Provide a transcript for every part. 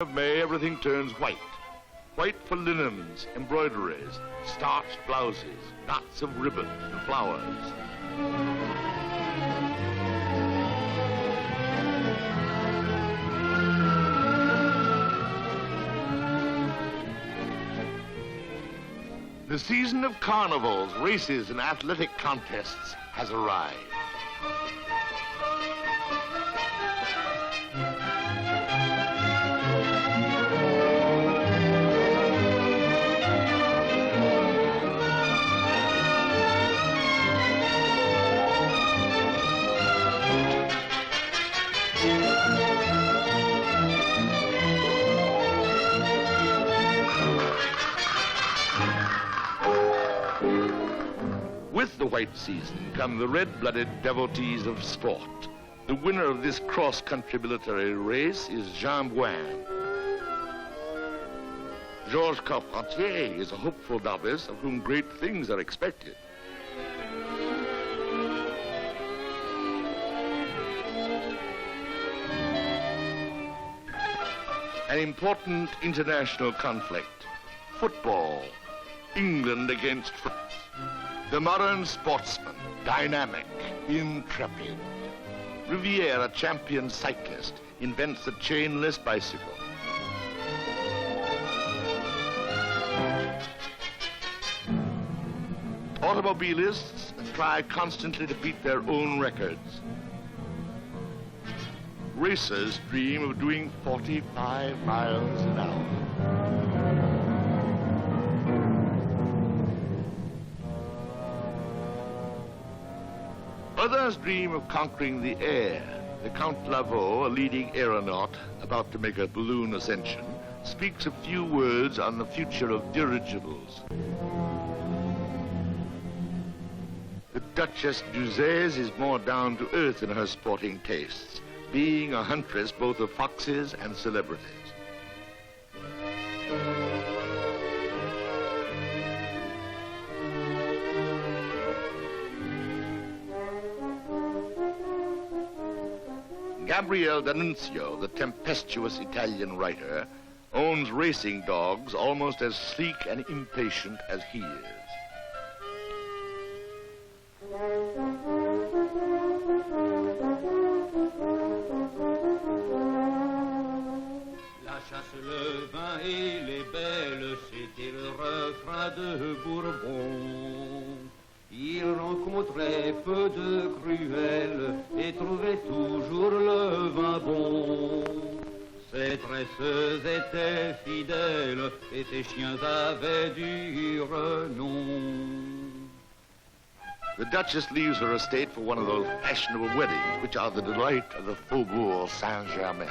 Of May, everything turns white. White for linens, embroideries, starched blouses, knots of ribbon and flowers. The season of carnivals, races, and athletic contests has arrived. With the white season come the red-blooded devotees of sport. The winner of this cross-country military race is Jean Bouin. Georges Carpentier is a hopeful novice of whom great things are expected. An important international conflict, football, England against France. The modern sportsman, dynamic, intrepid. Riviere, champion cyclist, invents the chainless bicycle. Automobilists try constantly to beat their own records. Racers dream of doing 45 miles an hour. Others dream of conquering the air. The Count Lavaux, a leading aeronaut about to make a balloon ascension, speaks a few words on the future of dirigibles. The Duchess d'Uzès is more down to earth in her sporting tastes, being a huntress both of foxes and celebrities. Gabriele D'Annunzio, the tempestuous Italian writer, owns racing dogs almost as sleek and impatient as he is. La chasse, le vin et les belles, c'était le refrain de Bourbon. Il rencontrait peu de cruels et trouvait toujours le vin bon. Ses tresses étaient fidèles et ses chiens avaient du renom. The Duchess leaves her estate for one of those fashionable weddings which are the delight of the Faubourg Saint-Germain.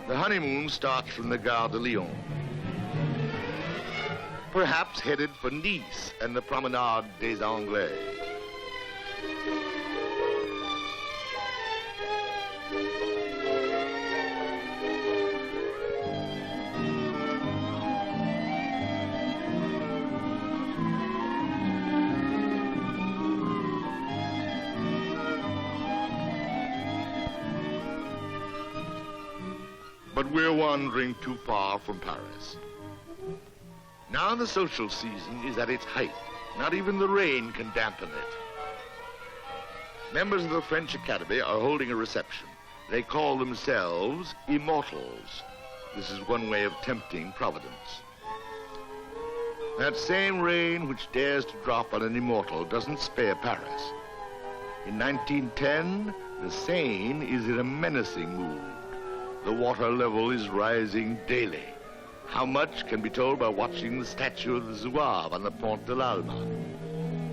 The honeymoon starts from the Gare de Lyon. Perhaps headed for Nice and the Promenade des Anglais. we're wandering too far from Paris. Now the social season is at its height. Not even the rain can dampen it. Members of the French Academy are holding a reception. They call themselves immortals. This is one way of tempting Providence. That same rain which dares to drop on an immortal doesn't spare Paris. In 1910, the Seine is in a menacing mood. The water level is rising daily. How much can be told by watching the statue of the Zouave on the Pont de l'Alma.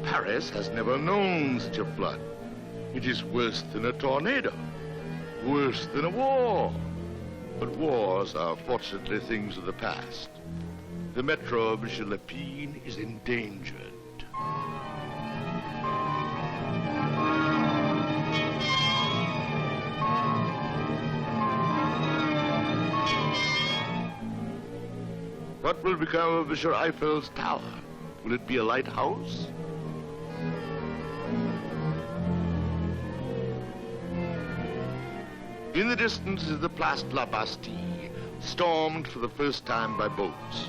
Paris has never known such a flood. It is worse than a tornado, worse than a war. But wars are fortunately things of the past. The metro of Monsieur Lepine is endangered. What will become of Monsieur Eiffel's tower? Will it be a lighthouse? In the distance is the Place de la Bastille, stormed for the first time by boats.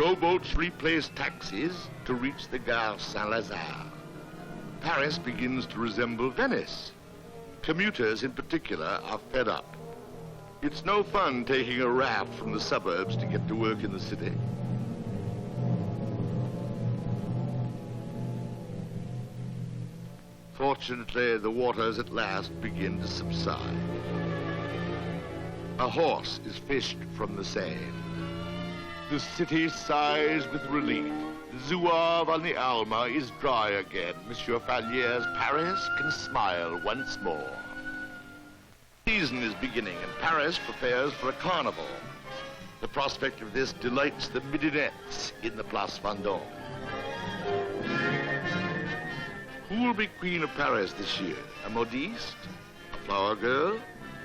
Rowboats replace taxis to reach the Gare Saint-Lazare. Paris begins to resemble Venice. Commuters in particular are fed up. It's no fun taking a raft from the suburbs to get to work in the city. Fortunately, the waters at last begin to subside. A horse is fished from the Seine. The city sighs with relief. The Zouave on the Alma is dry again. Monsieur Fallier's Paris can smile once more. The season is beginning and Paris prepares for a carnival. The prospect of this delights the midinettes in the Place Vendôme. Who will be Queen of Paris this year? A modiste? A flower girl?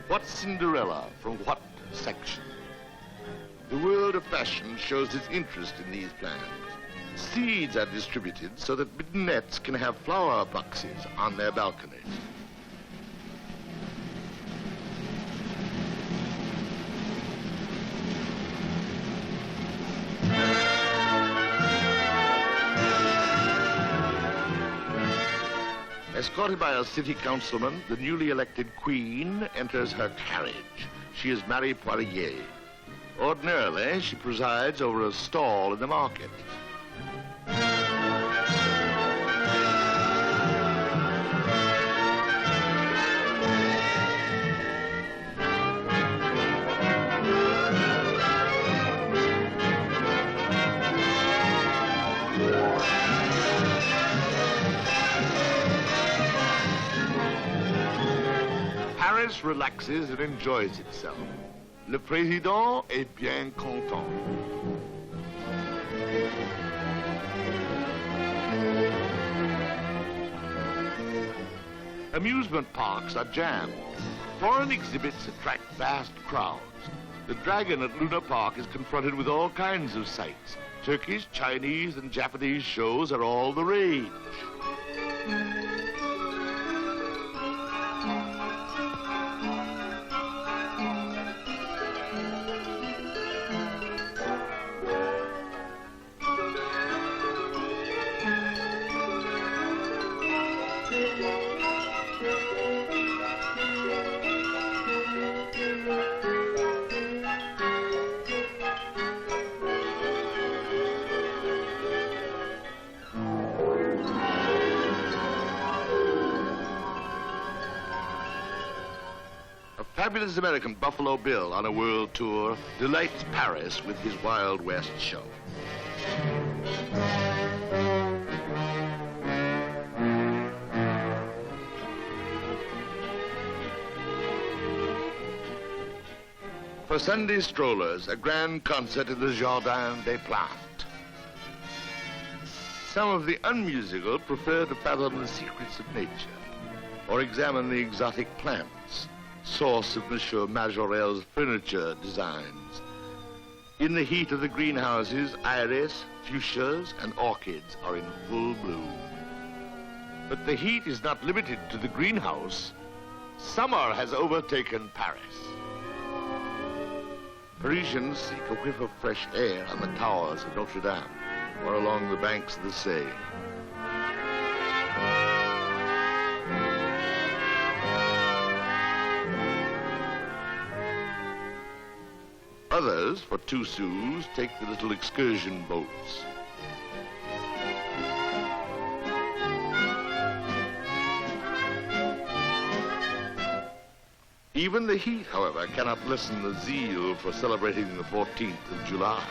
What Cinderella from what section? The world of fashion shows its interest in these plans. Seeds are distributed so that midinettes can have flower boxes on their balconies. Escorted by a city councilman, the newly elected queen enters her carriage. She is Marie Poirier. Ordinarily, she presides over a stall in the market. Paris relaxes and enjoys itself. Le président est bien content. Amusement parks are jammed. Foreign exhibits attract vast crowds. The Dragon at Luna Park is confronted with all kinds of sights. Turkish, Chinese, and Japanese shows are all the rage. Fabulous American Buffalo Bill on a world tour delights Paris with his Wild West show. For Sunday strollers, a grand concert in the Jardin des Plantes. Some of the unmusical prefer to fathom the secrets of nature or examine the exotic plants, source of Monsieur Majorel's furniture designs. In the heat of the greenhouses, iris, fuchsias, and orchids are in full bloom. But the heat is not limited to the greenhouse. Summer has overtaken Paris. Parisians seek a whiff of fresh air on the towers of Notre Dame or along the banks of the Seine. Others, for 2 sous, take the little excursion boats. Even the heat, however, cannot lessen the zeal for celebrating the 14th of July.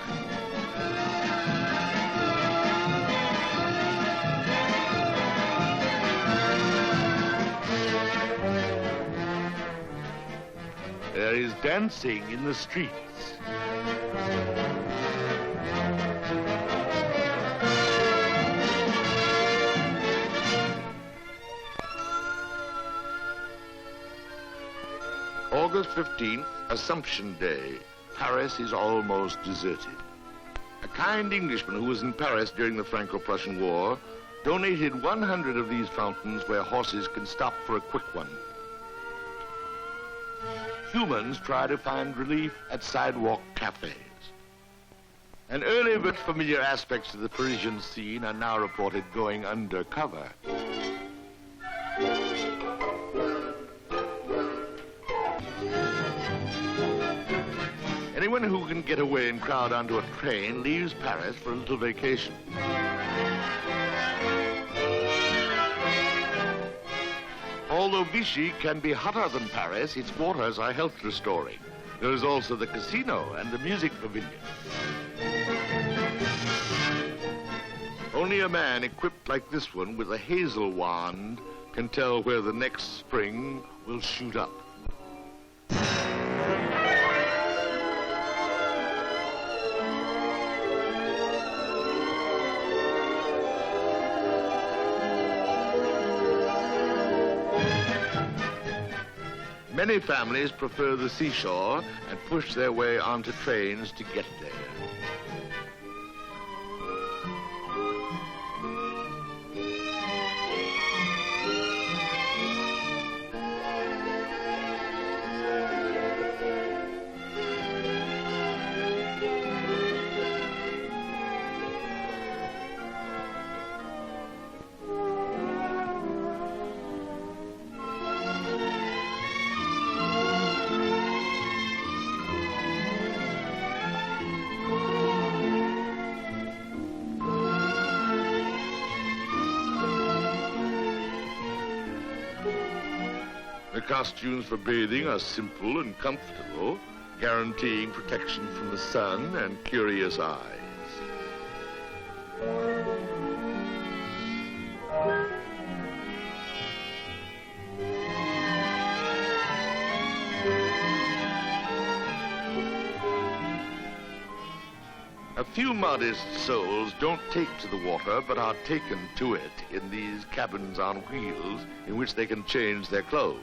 There is dancing in the streets. August 15th, Assumption Day. Paris is almost deserted. A kind Englishman who was in Paris during the Franco-Prussian War donated 100 of these fountains where horses can stop for a quick one. Humans try to find relief at sidewalk cafes. And early but familiar aspects of the Parisian scene are now reported going undercover. Anyone who can get away and crowd onto a train leaves Paris for a little vacation. Although Vichy can be hotter than Paris, its waters are health restoring. There is also the casino and the music pavilion. Only a man equipped like this one with a hazel wand can tell where the next spring will shoot up. Many families prefer the seashore and push their way onto trains to get there. The costumes for bathing are simple and comfortable, guaranteeing protection from the sun and curious eyes. A few modest souls don't take to the water, but are taken to it in these cabins on wheels in which they can change their clothes.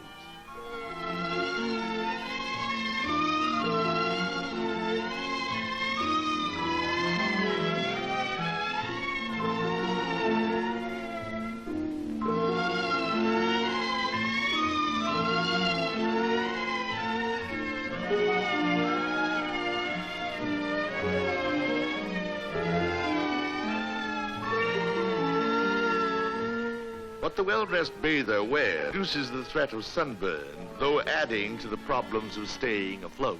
What the well-dressed bather wears reduces the threat of sunburn, though adding to the problems of staying afloat.